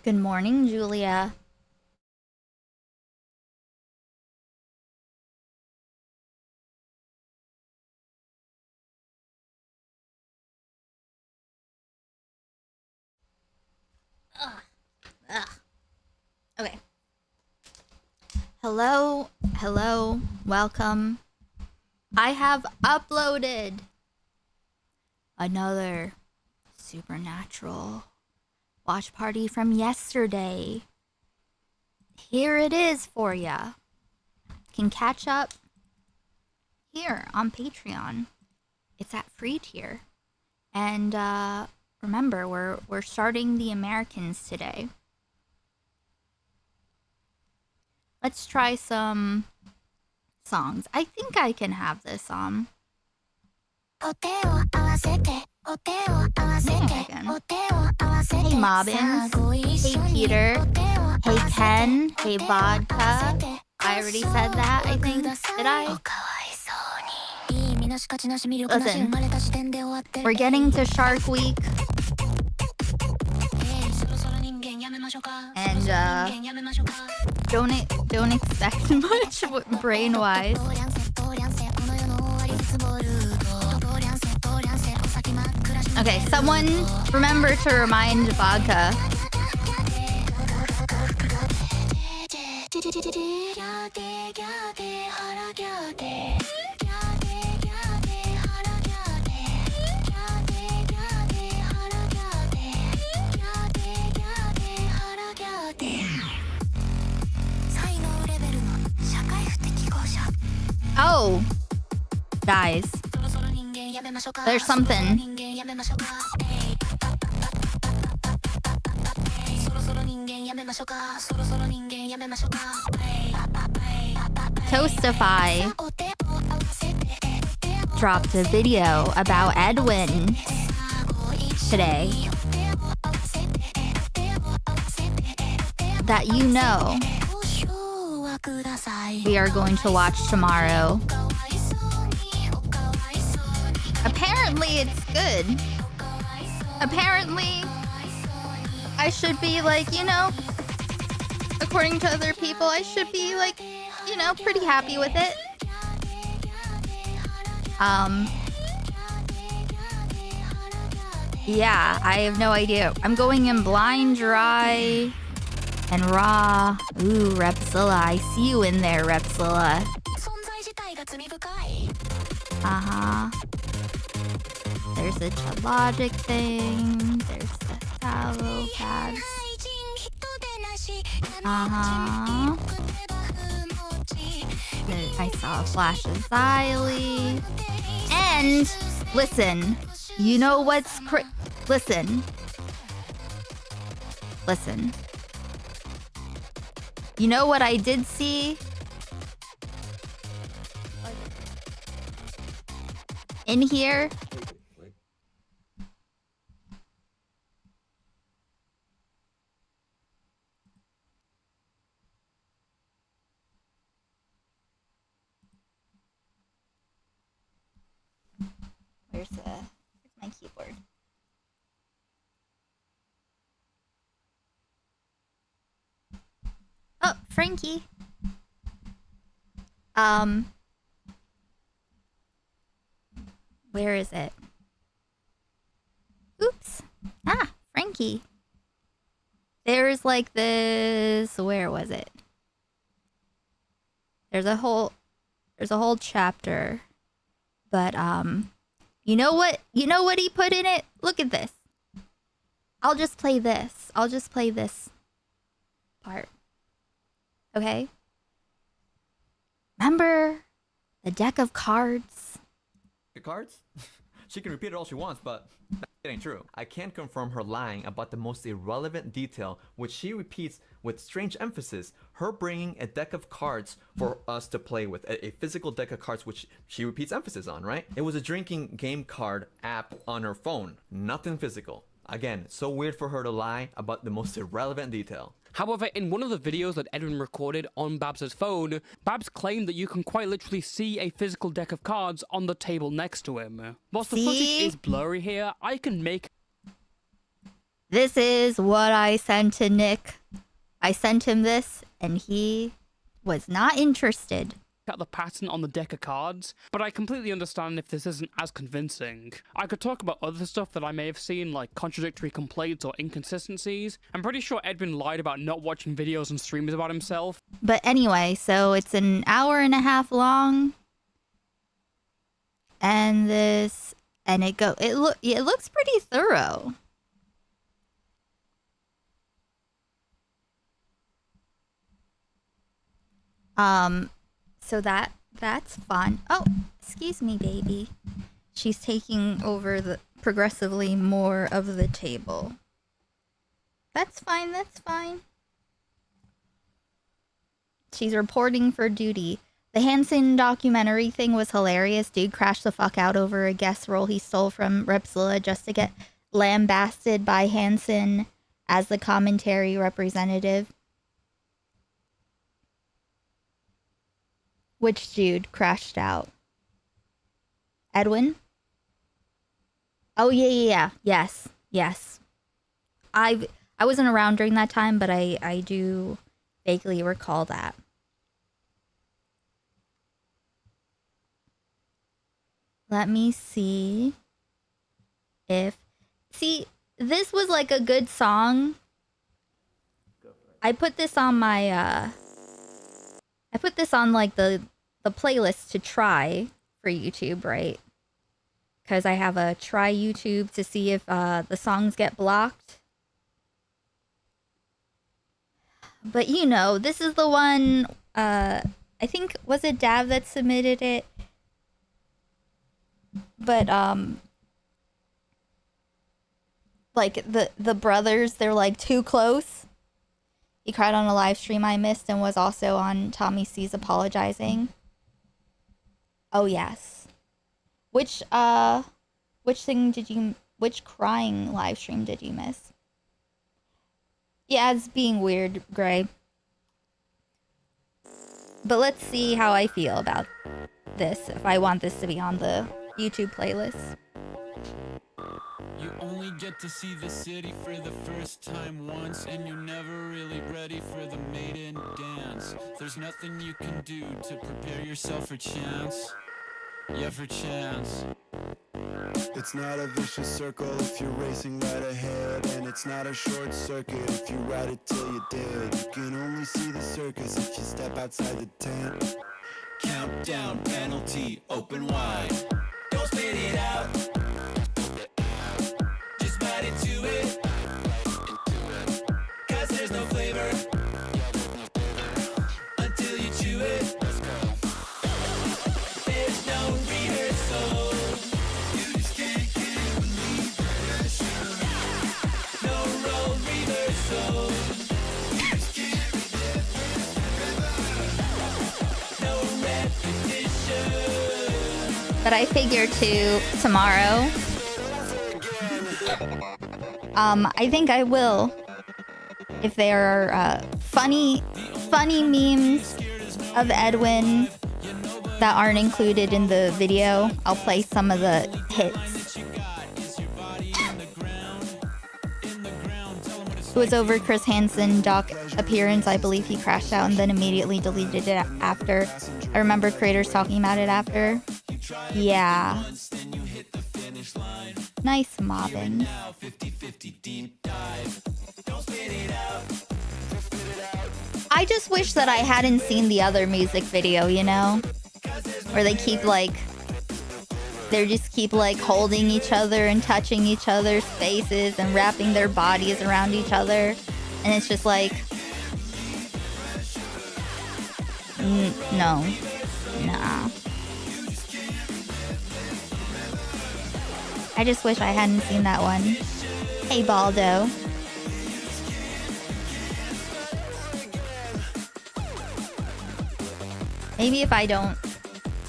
Good morning, Julia. Ugh. Okay. Hello, welcome. I have uploaded another supernatural watch party from yesterday. Here it is for ya. Can catch up here on Patreon. It's at free tier. And remember, we're starting the Americans today. Let's try some songs. I think I can have this on. I think I can. Hey Mobbins. Hey Peter. Hey Ken. Hey Vodka. I already said that, I think. Did I? Listen, we're getting to Shark Week. And don't expect much brain-wise. Okay, someone remember to remind Vodka. Oh, guys, there's something. Toastify dropped a video about Edwin today that you know we are going to watch tomorrow. Apparently it's good. Apparently I should be like, you know, according to other people, I should be like, you know, pretty happy with it. Yeah, I have no idea. I'm going in blind, dry, and raw. Ooh, Repsilla. I see you in there, Repsilla. Uh-huh. There's a Logic thing. There's the Tallow pads. Uh-huh. I saw a flash of Xylee. And, listen. You know what's Listen. Listen. You know what I did see? In here? Where's my keyboard? Oh, Frankie. Where is it? Oops. Ah, Frankie. There's like this, where was it? There's a whole chapter. But you know what he put in it? Look at this. I'll just play this. I'll just play this part. Okay? Remember the deck of cards? The cards? She can repeat it all she wants, but that ain't true. I can't confirm her lying about the most irrelevant detail, which she repeats with strange emphasis. Her bringing a deck of cards for us to play with, a physical deck of cards, which she repeats emphasis on, right? It was a drinking game card app on her phone, nothing physical. Again, so weird for her to lie about the most irrelevant detail. However, in one of the videos that Edwin recorded on Babs' phone, Babs claimed that you can quite literally see a physical deck of cards on the table next to him. Whilst the footage is blurry here, I can make... This is what I sent to Nick. I sent him this, and he was not interested. At the pattern on the deck of cards, but I completely understand if this isn't as convincing. I could talk about other stuff that I may have seen, like contradictory complaints or inconsistencies. I'm pretty sure Edwin lied about not watching videos and streams about himself. But anyway, so it's an hour and a half long. And it looks pretty thorough. So that's fun. Oh, excuse me, baby. She's taking over the progressively more of the table. That's fine, that's fine. She's reporting for duty. The Hansen documentary thing was hilarious. Dude crashed the fuck out over a guest role he stole from Repzilla just to get lambasted by Hansen as the commentary representative. Which dude crashed out? Edwin? Oh, yeah. Yes. I wasn't around during that time, but I do vaguely recall that. Let me see if... See, this was like a good song. I put this on my, I put this on like the playlist to try for YouTube, right? Because I have a try YouTube to see if the songs get blocked. But you know, this is the one, I think, was it Dav that submitted it? But, like, the brothers, they're, like, too close. He cried on a live stream I missed and was also on Tommy C's Apologizing. Oh, yes. Which crying live stream did you miss? Yeah, it's being weird, Gray. But let's see how I feel about this, if I want this to be on the YouTube playlist. You only get to see the city for the first time once, and you're never really ready for the maiden dance. There's nothing you can do to prepare yourself for chance. Yeah, for chance. It's not a vicious circle if you're racing right ahead, and it's not a short circuit if you ride it till you're dead. You can only see the circus if you step outside the tent. Countdown, penalty, open wide. Don't spit it out. Just bite into it. Cause there's no flavor until you chew it. There's no rehearsal. You just can't believe pressure. No role reversal. You just can't no repetition. But I figure tomorrow. I think I will. If there are funny memes of Edwin that aren't included in the video, I'll play some of the hits. It was over Chris Hansen doc appearance. I believe he crashed out and then immediately deleted it after. I remember creators talking about it after. Yeah. Nice mobbing. I just wish that I hadn't seen the other music video, you know? Where they keep like... They just keep like holding each other and touching each other's faces and wrapping their bodies around each other. And it's just like... No. Nah. I just wish I hadn't seen that one. Hey, Baldo. Maybe if I don't...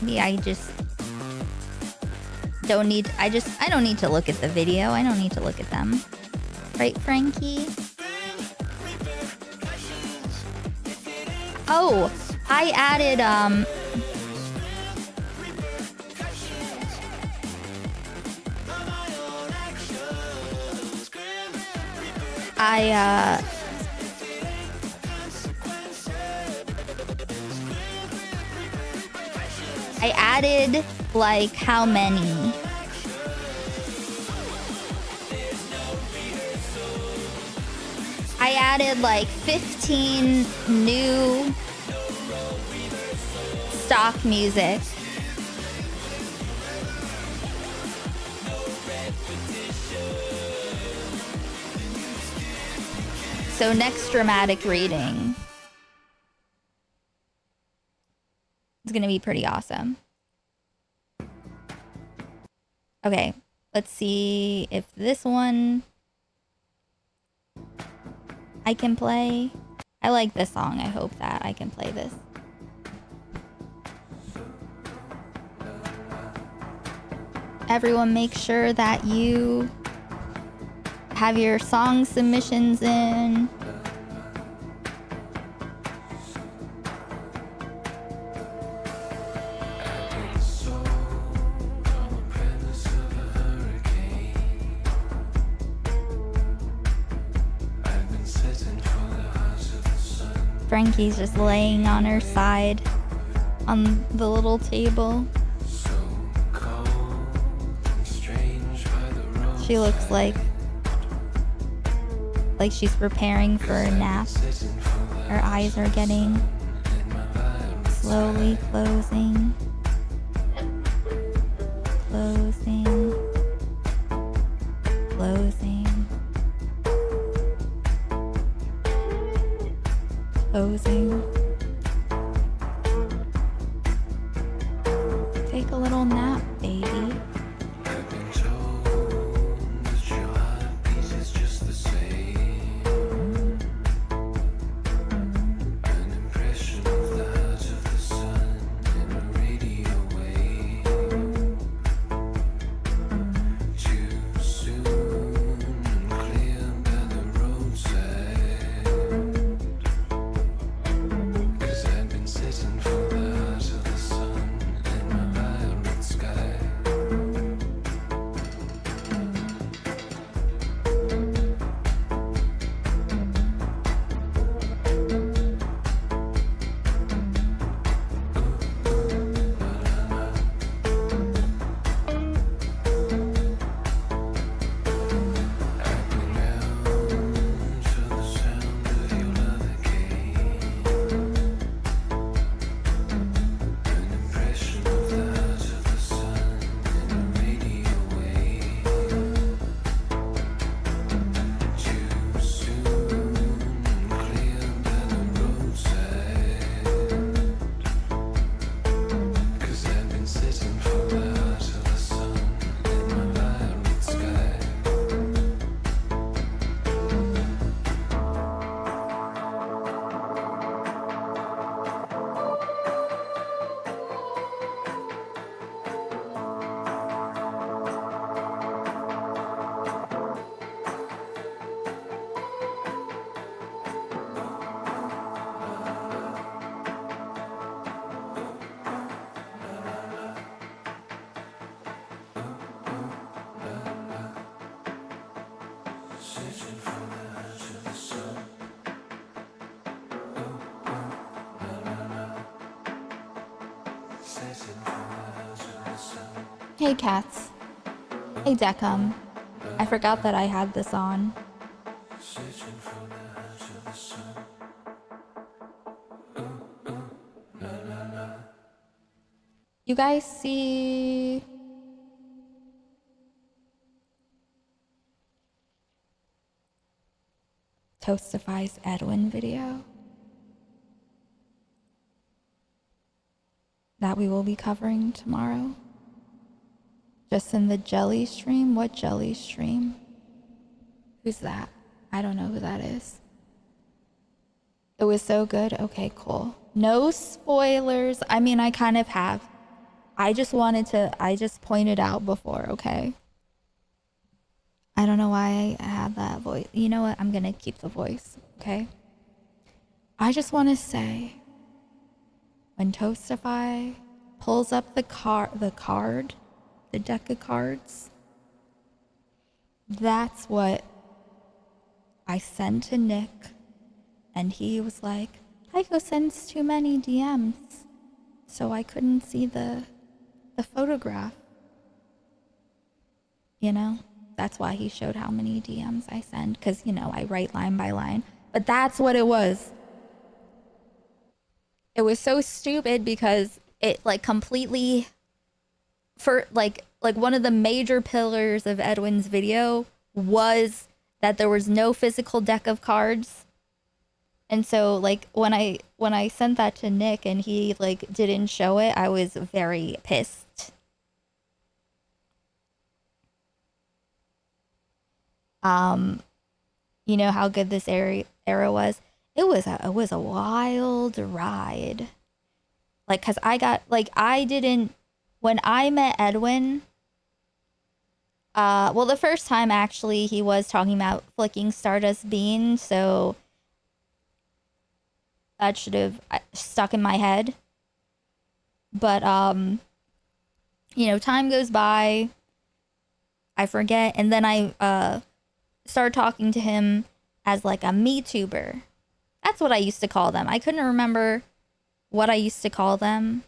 Maybe I just... Don't need... I don't need to look at the video. I don't need to look at them. Right, Frankie? Oh! I added, I added like how many? I added like 15 new stock music. So next dramatic reading is gonna be pretty awesome. Okay, let's see if this one I can play. I like this song. I hope that I can play this. Everyone make sure that you have your song submissions in. Frankie's just laying on her side on the little table. She looks like she's preparing for a nap. Her eyes are getting slowly closing. Closing. Closing. Closing. Take a little nap, baby. Hey cats. Hey Deckham. I forgot that I had this on. You guys see Toastify's Edwin video that we will be covering tomorrow? Just in the jelly stream? What jelly stream? Who's that? I don't know who that is. It was so good? Okay, cool. No spoilers. I mean, I kind of have. I just pointed out before, okay? I don't know why I had that voice. You know what? I'm gonna keep the voice, okay? I just want to say, when Toastify pulls up the deck of cards, that's what I sent to Nick, and he was like, Heiko sends too many DMs, so I couldn't see the photograph. You know? That's why he showed how many DMs I send, because, you know, I write line by line. But that's what it was. It was so stupid because it, like, completely... For, like one of the major pillars of Edwin's video was that there was no physical deck of cards. And so, like, when I sent that to Nick and he, like, didn't show it, I was very pissed. You know how good this era was? It was a wild ride. Like, cause when I met Edwin, well, the first time actually he was talking about flicking Stardust Bean, so that should have stuck in my head. But you know, time goes by, I forget, and then I started talking to him as like a MeTuber. That's what I used to call them. I couldn't remember what I used to call them,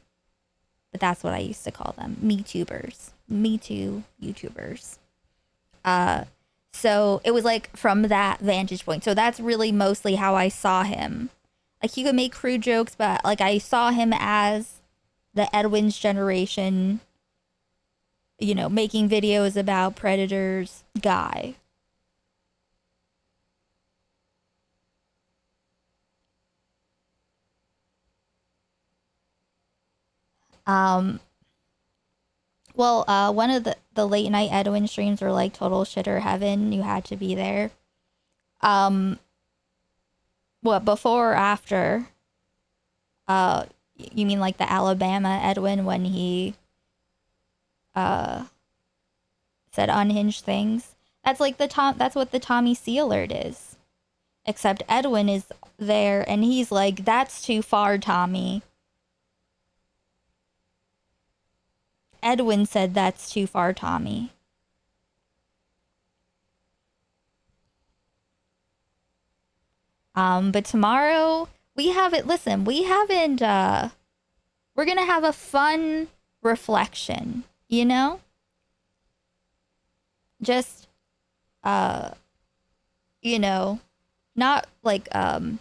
but that's what I used to call them. MeTubers. Me Too YouTubers. So it was like from that vantage point. So that's really mostly how I saw him. Like, he could make crude jokes, but like I saw him as the Edwin's generation, you know, making videos about predators guy. Well, one of the late night Edwin streams were like total shitter heaven. You had to be there. What, before or after? You mean like the Alabama Edwin when he said unhinged things? That's like that's what the Tommy C alert is. Except Edwin is there and he's like, that's too far, Tommy. Edwin said that's too far, Tommy. But tomorrow we haven't, listen, we haven't, we're gonna have a fun reflection, you know? Just, you know, not like, add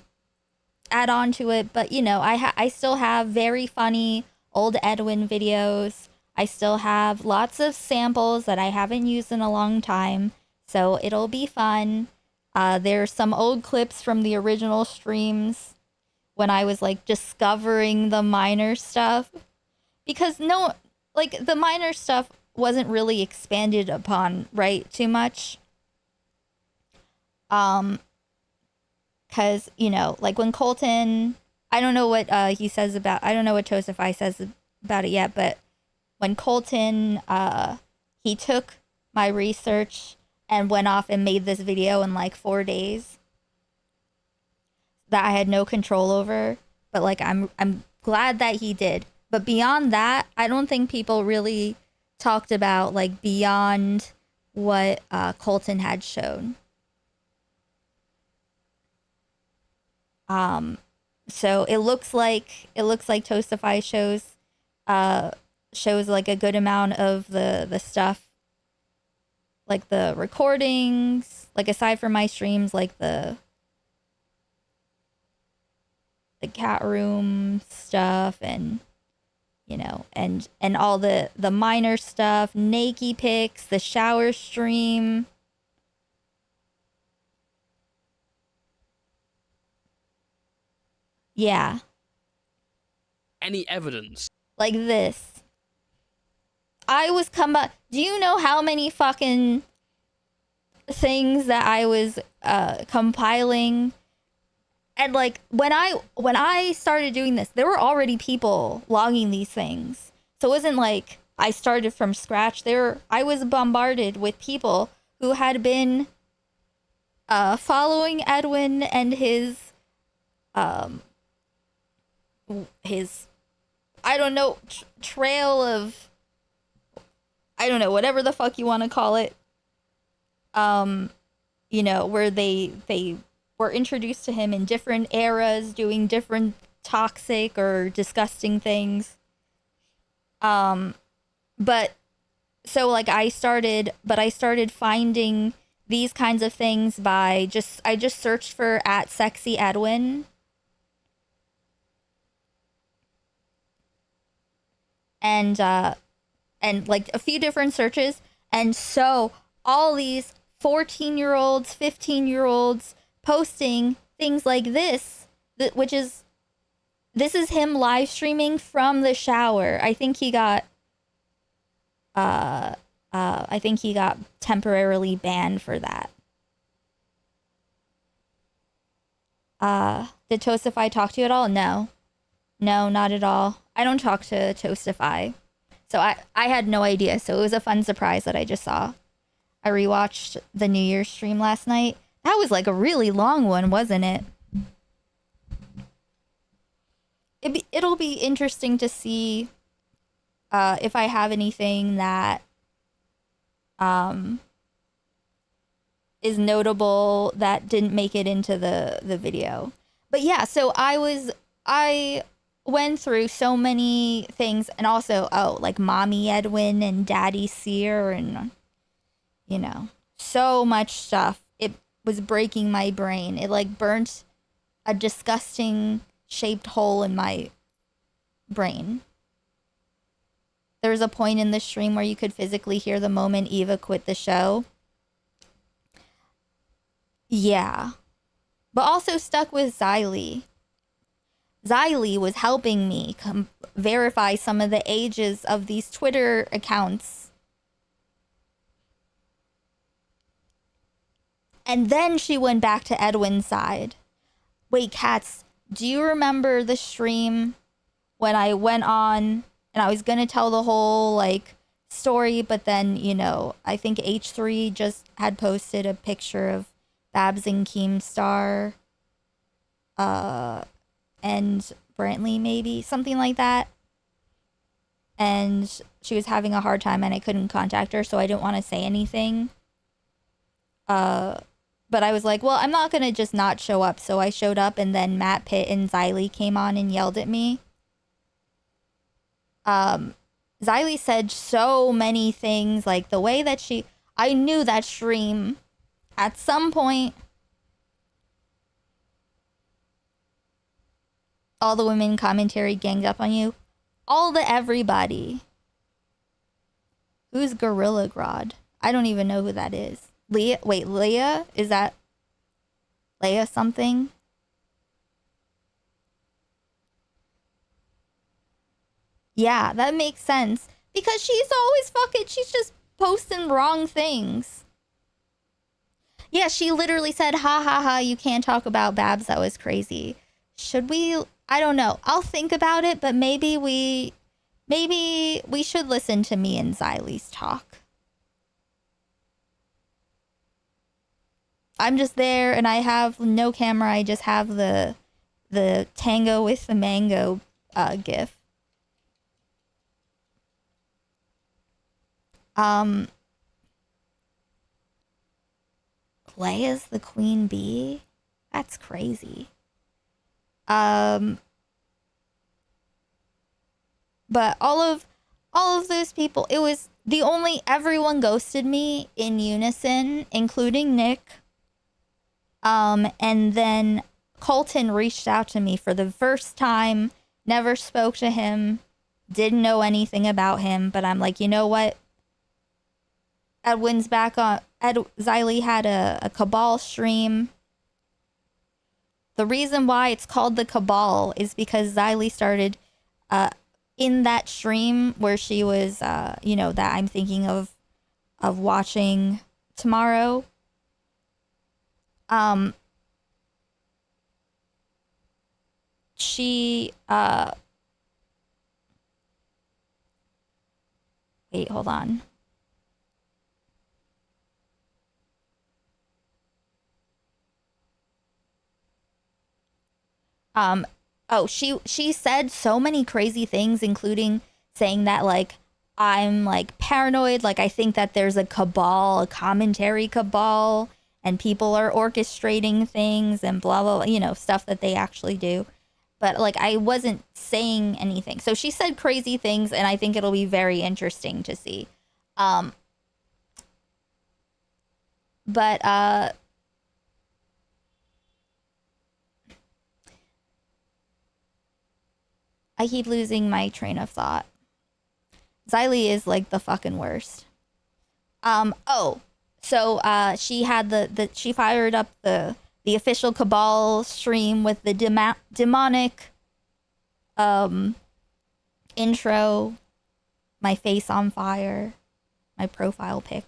on to it, but you know, I still have very funny old Edwin videos. I still have lots of samples that I haven't used in a long time, so it'll be fun. There's some old clips from the original streams when I was like discovering the minor stuff, because no, like the minor stuff wasn't really expanded upon, right, too much. Cause, you know, like when Colton, I don't know what he says about, I don't know what Tosify says about it yet, but when Colton, he took my research and went off and made this video in like 4 days that I had no control over, but like I'm glad that he did. But beyond that, I don't think people really talked about like beyond what Colton had shown. So it looks like Toastify shows like a good amount of the stuff, like the recordings, like aside from my streams, like the cat room stuff, and you know, and all the minor stuff, naked pics, the shower stream. Yeah. Any evidence? Like this. I was do you know how many fucking things that I was compiling? And like when I started doing this, there were already people logging these things. So it wasn't like I started from scratch. I was bombarded with people who had been following Edwin and his I don't know, trail of, I don't know, whatever the fuck you want to call it. you know, where they were introduced to him in different eras, doing different toxic or disgusting things. But so like I started finding these kinds of things by I just searched for @sexyedwin. And like a few different searches, and so all these 14-year-olds, 15-year-olds posting things like this, this is him live streaming from the shower. I think he got temporarily banned for that. Did Toastify talk to you at all? No, not at all. I don't talk to Toastify. So I had no idea. So it was a fun surprise that I just saw. I rewatched the New Year's stream last night. That was like a really long one, wasn't it? It'll be interesting to see if I have anything that is notable that didn't make it into the video. But yeah, so I went through so many things, and also like Mommy Edwin and Daddy Seer, and you know, so much stuff. It was breaking my brain. It like burnt a disgusting shaped hole in my brain. There was a point in the stream where you could physically hear the moment Eva quit the show. Yeah. But also stuck with Xylee. Xylee was helping me verify some of the ages of these Twitter accounts. And then she went back to Edwin's side. Wait, Cats, do you remember the stream when I went on and I was going to tell the whole, like, story, but then, you know, I think H3 just had posted a picture of Babs and Keemstar, and Brantley, maybe, something like that. And she was having a hard time and I couldn't contact her, so I didn't want to say anything. But I was like, well, I'm not going to just not show up. So I showed up, and then Matt Pitt and Xylee came on and yelled at me. Xylee said so many things, like the way that I knew that stream at some point, all the women commentary ganged up on you. All the everybody. Who's Gorilla Grodd? I don't even know who that is. Leah? Wait, Leah? Is that Leah something? Yeah, that makes sense. Because she's always she's just posting wrong things. Yeah, she literally said, ha ha ha, you can't talk about Babs, that was crazy. Should we? I don't know. I'll think about it, but maybe we should listen to me and Xylee's talk. I'm just there and I have no camera. I just have the tango with the mango gif. Leia's the queen bee? That's crazy. But all of those people, it was everyone ghosted me in unison, including Nick. And then Colton reached out to me for the first time, never spoke to him, didn't know anything about him, but I'm like, you know what? Edwin's back on. Xylee had a Cabal stream. The reason why it's called the Cabal is because Xylee started in that stream where she was, that I'm thinking of watching tomorrow. She, wait, hold on. She said so many crazy things, including saying that, like, I'm, like, paranoid. Like, I think that there's a cabal, a commentary cabal, and people are orchestrating things and blah, blah, blah, you know, stuff that they actually do. But like, I wasn't saying anything. So she said crazy things, and I think it'll be very interesting to see. But I keep losing my train of thought. Xylee is like the fucking worst. Oh, so she had she fired up the official Cabal stream with the demonic intro, my face on fire, my profile pic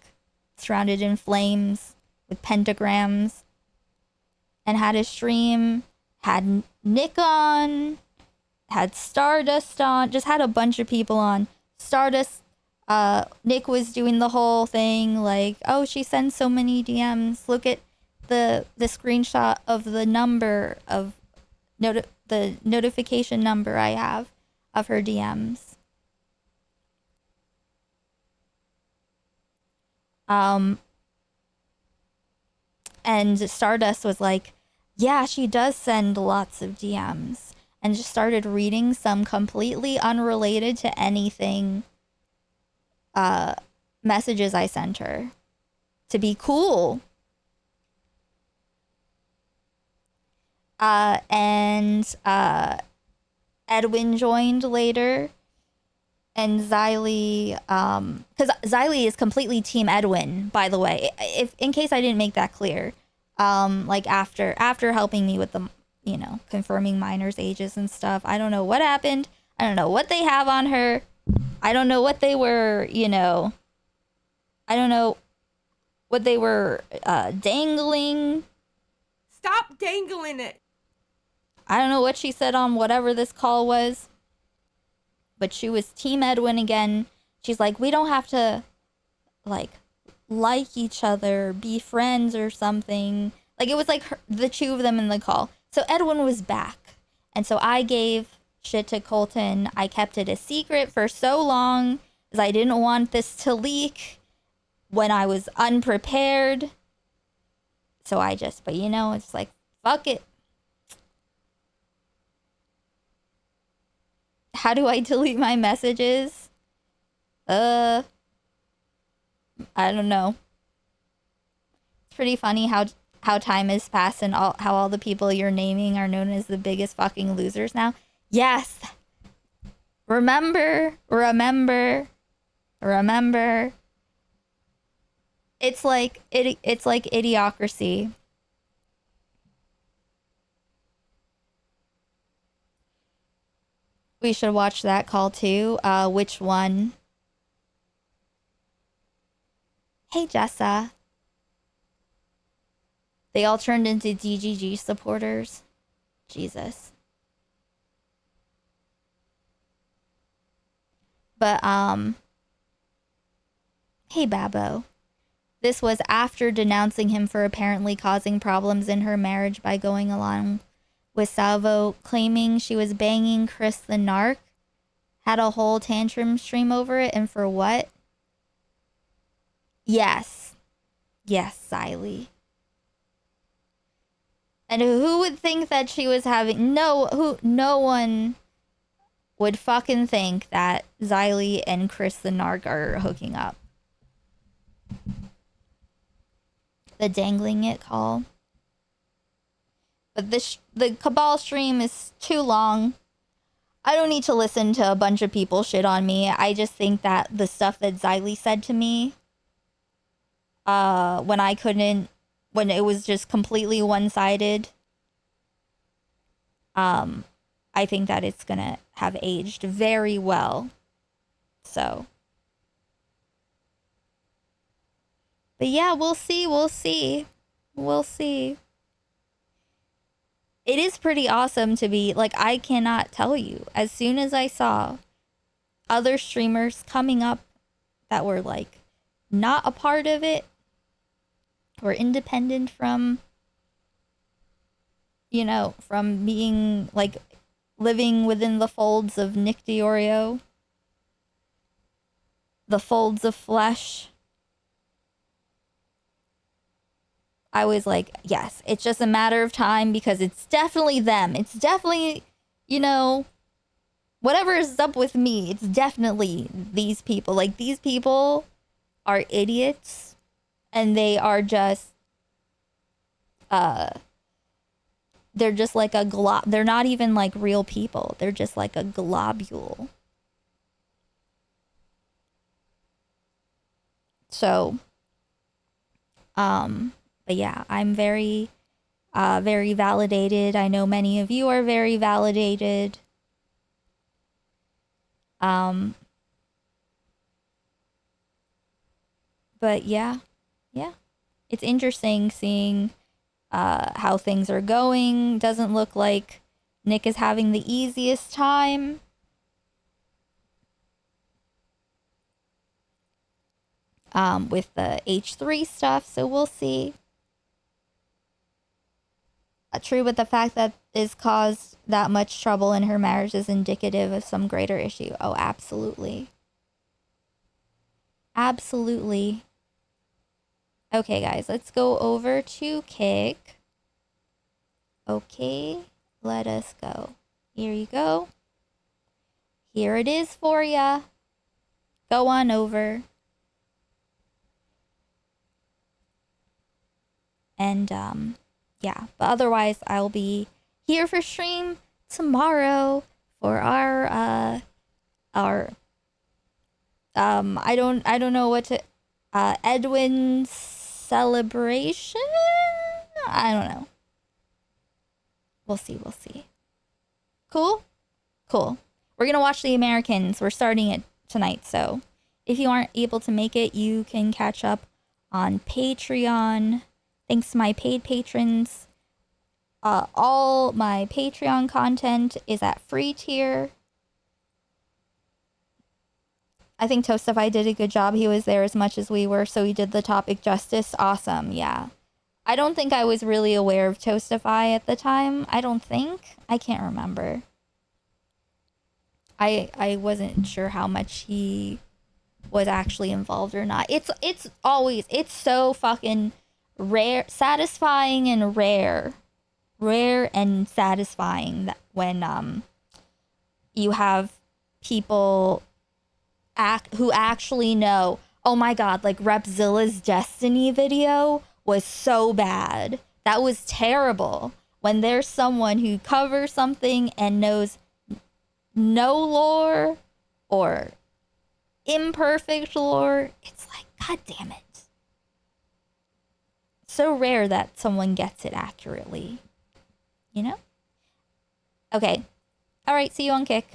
surrounded in flames with pentagrams, and had a stream, had Nick on, had Stardust on, just had a bunch of people on. Stardust, Nick was doing the whole thing like, oh, she sends so many DMs. Look at the screenshot of the number of the notification number I have of her DMs. And Stardust was like, yeah, she does send lots of DMs, and just started reading some completely unrelated to anything messages I sent her to be cool. And Edwin joined later, and Xylee, because Xylee is completely Team Edwin, by the way, if in case I didn't make that clear. Like after helping me with the, you know, confirming minors' ages and stuff. I don't know what happened. I don't know what they have on her. I don't know what they were, you know. I don't know what they were dangling. Stop dangling it. I don't know what she said on whatever this call was. But she was Team Edwin again. She's like, we don't have to, like each other, be friends or something. Like, it was like the two of them in the call. So Edwin was back. And so I gave shit to Colton. I kept it a secret for so long because I didn't want this to leak when I was unprepared. So but you know, it's like, fuck it. How do I delete my messages? I don't know. It's pretty funny how time has passed and how all the people you're naming are known as the biggest fucking losers now. Yes. Remember. It's like idiocracy. We should watch that call too. Which one? Hey, Jessa. They all turned into DGG supporters. Jesus. But, hey, Babbo. This was after denouncing him for apparently causing problems in her marriage by going along with Salvo, claiming she was banging Chris the narc. Had a whole tantrum stream over it, and for what? Yes. Yes, Xylee. And who would think that she was having... No one would fucking think that Xylee and Chris the narc are hooking up. The dangling it call. But the Cabal stream is too long. I don't need to listen to a bunch of people shit on me. I just think that the stuff that Xylee said to me... when it was just completely one-sided, I think that it's gonna have aged very well. So. But yeah, we'll see. It is pretty awesome to be, like, I cannot tell you. As soon as I saw other streamers coming up that were, like, not a part of it, or independent from, you know, from being, like, living within the folds of Nick Diorio, the folds of flesh, I was like, yes, it's just a matter of time because it's definitely them. It's definitely, you know, whatever is up with me, it's definitely these people. Like, these people are idiots and they are just, they're just like a they're not even like real people. They're just like a globule. So, but yeah, I'm very, very validated. I know many of you are very validated. But yeah, it's interesting seeing how things are going. Doesn't look like Nick is having the easiest time. With the H3 stuff, so we'll see. True, but the fact that is caused that much trouble in her marriage is indicative of some greater issue. Oh, absolutely. Absolutely. Okay, guys, let's go over to Kick. Okay, let us go. Here you go. Here it is for ya. Go on over. And, yeah, but otherwise I'll be here for stream tomorrow for our I don't know what to, Edwin's celebration? I don't know. We'll see. Cool? Cool. We're gonna watch The Americans. We're starting it tonight, so if you aren't able to make it, you can catch up on Patreon. Thanks to my paid patrons. All my Patreon content is at free tier. I think Toastify did a good job. He was there as much as we were, so he did the topic justice. Awesome, yeah. I don't think I was really aware of Toastify at the time. I don't think. I can't remember. I wasn't sure how much he was actually involved or not. It's so fucking rare, satisfying and rare and satisfying that when you have people who actually know. Oh my god, like Repzilla's Destiny video was so bad. That was terrible. When there's someone who covers something and knows no lore or imperfect lore, it's like, god damn it. So rare that someone gets it accurately. You know? Okay. Alright, see you on Kick.